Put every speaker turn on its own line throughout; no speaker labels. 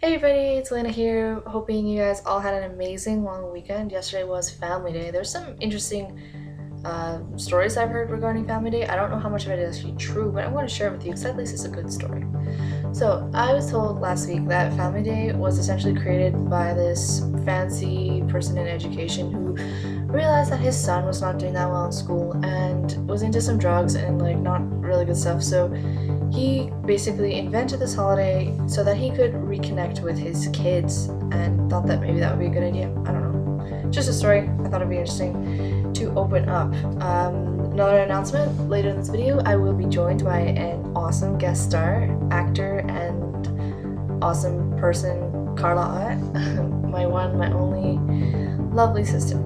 Hey everybody, it's Lena here. Hoping you guys all had an amazing long weekend. Yesterday was Family Day. There's some interesting stories I've heard regarding Family Day. I don't know how much of it is actually true, but I'm going to share it with you because at least it's a good story. So, I was told last week that Family Day was essentially created by this fancy person in education who realized that his son was not doing that well in school and was into some drugs and not really good stuff. So, he basically invented this holiday so that he could reconnect with his kids and thought that maybe that would be a good idea. I don't know. Just a story. I thought it'd be interesting to open up. Another announcement later in this video, I will be joined by an awesome guest star, actor, and awesome person, Carla, my one, my only lovely sister.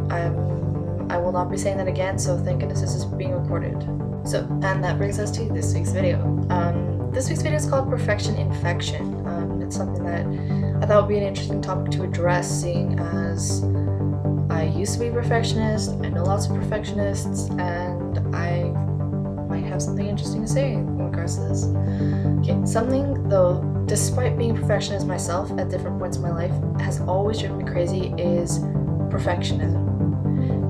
I will not be saying that again, so thank goodness this is being recorded. So, and that brings us to this week's video. This week's video is called Perfection Infection. It's something that I thought would be an interesting topic to address, seeing as I used to be a perfectionist, I know lots of perfectionists, and I might have something interesting to say in regards to this. Okay, something though, despite being a perfectionist myself at different points in my life, has always driven me crazy is perfectionism.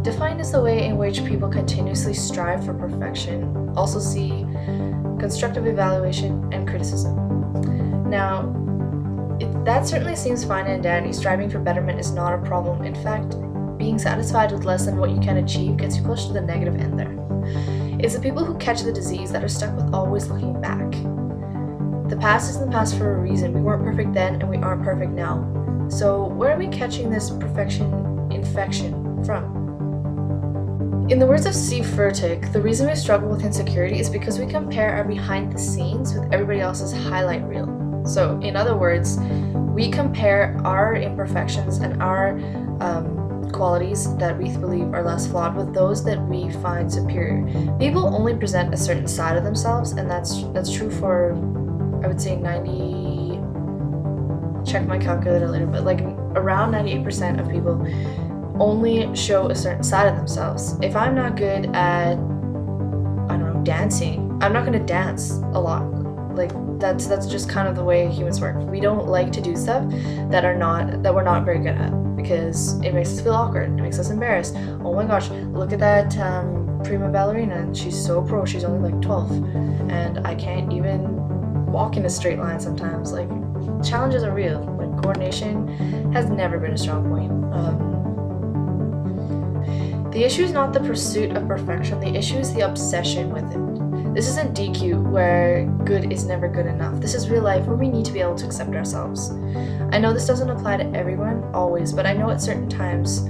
Defined as the way in which people continuously strive for perfection, also see constructive evaluation and criticism. Now, that certainly seems fine and dandy. Striving for betterment is not a problem. In fact, being satisfied with less than what you can achieve gets you close to the negative end there. It's the people who catch the disease that are stuck with always looking back. The past is in the past for a reason. We weren't perfect then and we aren't perfect now. So where are we catching this perfection infection from? In the words of Steve Furtick, the reason we struggle with insecurity is because we compare our behind the scenes with everybody else's highlight reel. So, in other words, we compare our imperfections and our qualities that we believe are less flawed with those that we find superior. People only present a certain side of themselves, and that's true for, I would say, check my calculator later, but around 98% of people only show a certain side of themselves. If I'm not good at, I don't know, dancing, I'm not going to dance a lot. That's just kind of the way humans work. We don't like to do stuff that we're not very good at because it makes us feel awkward. It makes us embarrassed. Oh my gosh, look at that prima ballerina. She's so pro. She's only 12, and I can't even walk in a straight line sometimes. Challenges are real. Coordination has never been a strong point. The issue is not the pursuit of perfection, the issue is the obsession with it. This isn't DQ, where good is never good enough. This is real life, where we need to be able to accept ourselves. I know this doesn't apply to everyone, always, but I know at certain times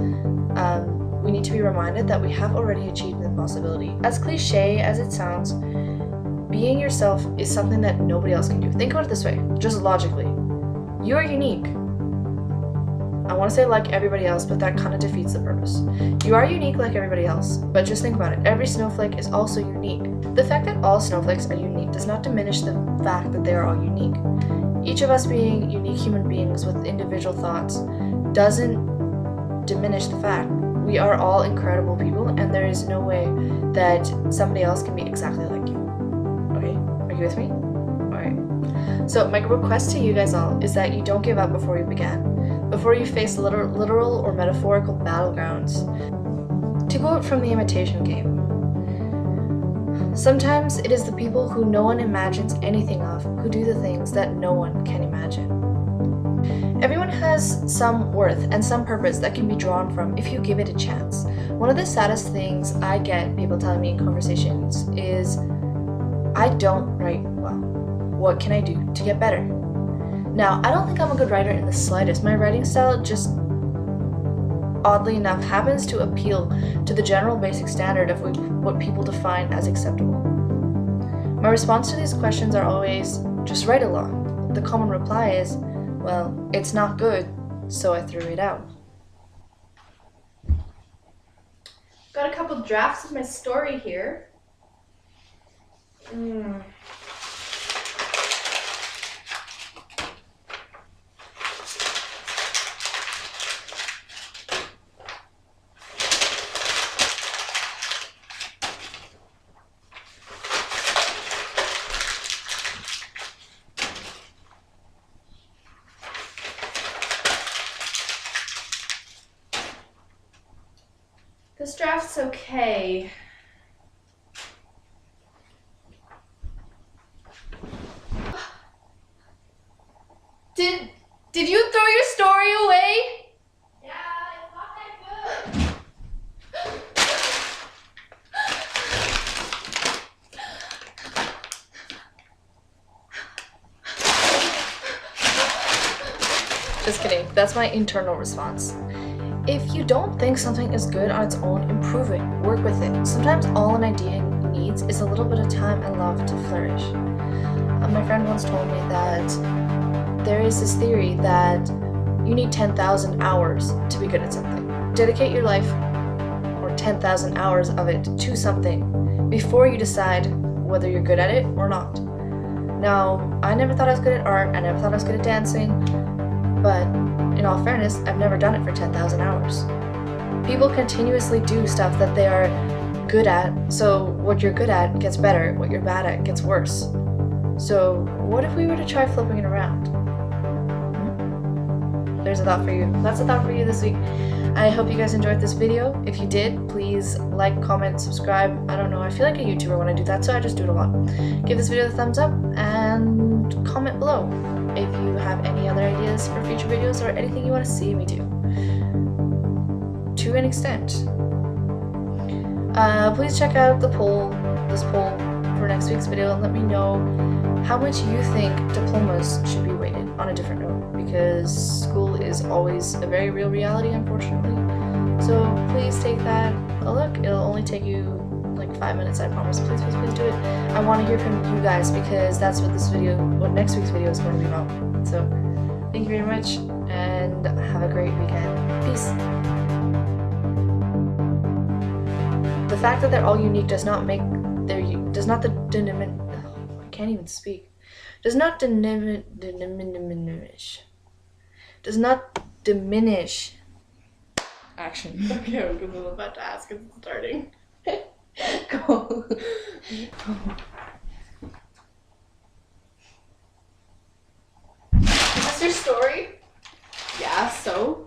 we need to be reminded that we have already achieved the possibility. As cliche as it sounds, being yourself is something that nobody else can do. Think about it this way, just logically. You are unique. I want to say like everybody else, but that kind of defeats the purpose. You are unique like everybody else, but just think about it. Every snowflake is also unique. The fact that all snowflakes are unique does not diminish the fact that they are all unique. Each of us being unique human beings with individual thoughts doesn't diminish the fact. We are all incredible people, and there is no way that somebody else can be exactly like you. Okay? Are you with me? Alright. So my request to you guys all is that you don't give up before you began. Before you face literal or metaphorical battlegrounds. To quote from the Imitation Game, sometimes it is the people who no one imagines anything of who do the things that no one can imagine. Everyone has some worth and some purpose that can be drawn from if you give it a chance. One of the saddest things I get people telling me in conversations is, I don't write well. What can I do to get better? Now, I don't think I'm a good writer in the slightest. My writing style just, oddly enough, happens to appeal to the general basic standard of what people define as acceptable. My response to these questions are always, just write along. The common reply is, well, it's not good, so I threw it out. Got a couple drafts of my story here. This draft's okay. Did you throw your story away?
Yeah, it's not that good.
Just kidding. That's my internal response. If you don't think something is good on its own, improve it. Work with it. Sometimes all an idea needs is a little bit of time and love to flourish. My friend once told me that there is this theory that you need 10,000 hours to be good at something. Dedicate your life, or 10,000 hours of it, to something before you decide whether you're good at it or not. Now, I never thought I was good at art, I never thought I was good at dancing, but in all fairness, I've never done it for 10,000 hours. People continuously do stuff that they are good at, so what you're good at gets better, what you're bad at gets worse. So what if we were to try flipping it around? There's a thought for you. That's a thought for you this week. I hope you guys enjoyed this video. If you did, please like, comment, subscribe. I don't know, I feel like a YouTuber when I do that, so I just do it a lot. Give this video a thumbs up and comment below if you have any other ideas for future videos or anything you want to see me do. To an extent. Please check out this poll for next week's video and let me know how much you think diplomas should be weighted on a different note, because school is always a very real reality, unfortunately. So please take that a look. It'll only take you like 5 minutes, I promise. Please, please, please do it. I want to hear from you guys because that's what next week's video is going to be about. So thank you very much and have a great weekend. Peace. The fact that they're all unique does not diminish action. Okay, because I'm about to ask if it's starting. Go. Is this your story?
Yeah, so?